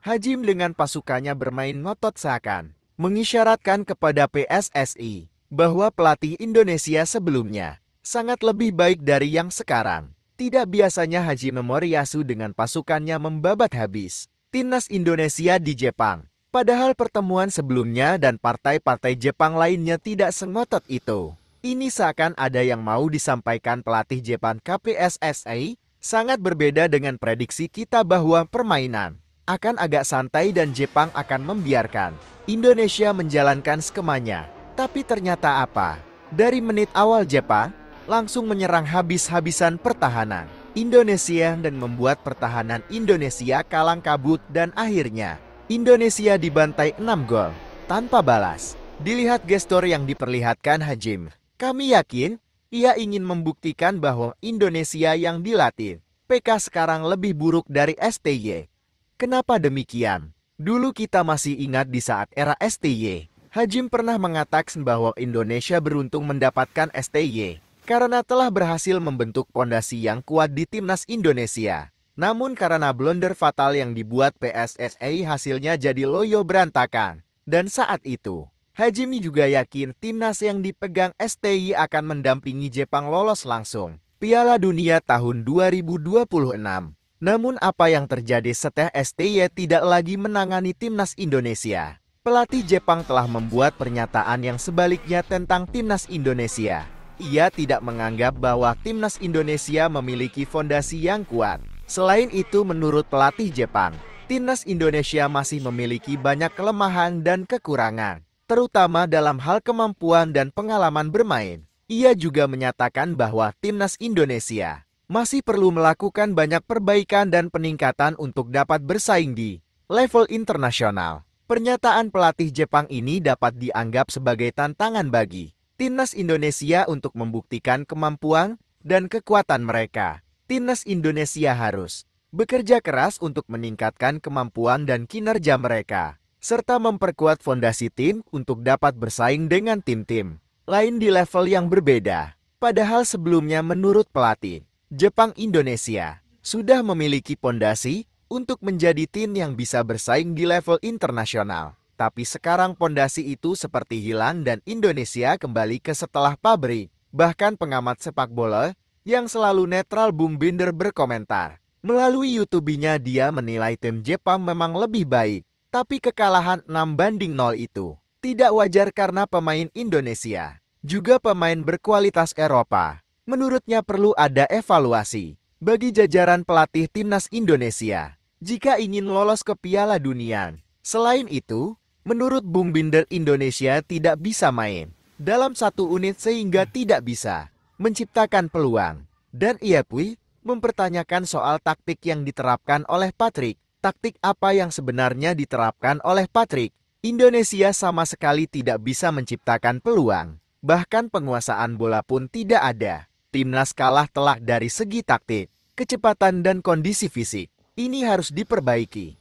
Hajim dengan pasukannya bermain ngotot seakan mengisyaratkan kepada PSSI bahwa pelatih Indonesia sebelumnya sangat lebih baik dari yang sekarang. Tidak biasanya Haji Memoriasu dengan pasukannya membabat habis timnas Indonesia di Jepang. Padahal pertemuan sebelumnya dan partai-partai Jepang lainnya tidak sengotot itu. Ini seakan ada yang mau disampaikan pelatih Jepang ke PSSI, sangat berbeda dengan prediksi kita bahwa permainan akan agak santai dan Jepang akan membiarkan Indonesia menjalankan skemanya. Tapi ternyata apa? Dari menit awal Jepang langsung menyerang habis-habisan pertahanan Indonesia dan membuat pertahanan Indonesia kalang kabut dan akhirnya Indonesia dibantai 6 gol tanpa balas. Dilihat gestur yang diperlihatkan Hajim, kami yakin ia ingin membuktikan bahwa Indonesia yang dilatih PK sekarang lebih buruk dari STY. Kenapa demikian? Dulu kita masih ingat di saat era STY, Hajim pernah mengatakan bahwa Indonesia beruntung mendapatkan STY karena telah berhasil membentuk pondasi yang kuat di timnas Indonesia. Namun karena blunder fatal yang dibuat PSSI hasilnya jadi loyo berantakan. Dan saat itu, Hajim juga yakin timnas yang dipegang STY akan mendampingi Jepang lolos langsung Piala Dunia tahun 2026. Namun apa yang terjadi setelah STY tidak lagi menangani timnas Indonesia? Pelatih Jepang telah membuat pernyataan yang sebaliknya tentang timnas Indonesia. Ia tidak menganggap bahwa timnas Indonesia memiliki fondasi yang kuat. Selain itu, menurut pelatih Jepang, timnas Indonesia masih memiliki banyak kelemahan dan kekurangan, terutama dalam hal kemampuan dan pengalaman bermain. Ia juga menyatakan bahwa timnas Indonesia masih perlu melakukan banyak perbaikan dan peningkatan untuk dapat bersaing di level internasional. Pernyataan pelatih Jepang ini dapat dianggap sebagai tantangan bagi timnas Indonesia untuk membuktikan kemampuan dan kekuatan mereka. Timnas Indonesia harus bekerja keras untuk meningkatkan kemampuan dan kinerja mereka, serta memperkuat fondasi tim untuk dapat bersaing dengan tim-tim lain di level yang berbeda. Padahal sebelumnya menurut pelatih, Jepang Indonesia sudah memiliki fondasi untuk menjadi tim yang bisa bersaing di level internasional. Tapi sekarang pondasi itu seperti hilang dan Indonesia kembali ke setelah pabrik. Bahkan pengamat sepak bola yang selalu netral Bung Binder berkomentar. Melalui YouTube-nya dia menilai tim Jepang memang lebih baik. Tapi kekalahan 6-0 itu tidak wajar karena pemain Indonesia juga pemain berkualitas Eropa. Menurutnya perlu ada evaluasi bagi jajaran pelatih timnas Indonesia jika ingin lolos ke Piala Dunia. Selain itu, menurut Bung Binder, Indonesia tidak bisa main dalam satu unit sehingga tidak bisa menciptakan peluang. Dan ia pun mempertanyakan soal taktik yang diterapkan oleh Patrick. Taktik apa yang sebenarnya diterapkan oleh Patrick? Indonesia sama sekali tidak bisa menciptakan peluang. Bahkan penguasaan bola pun tidak ada. Timnas kalah telak dari segi taktik, kecepatan dan kondisi fisik. Ini harus diperbaiki.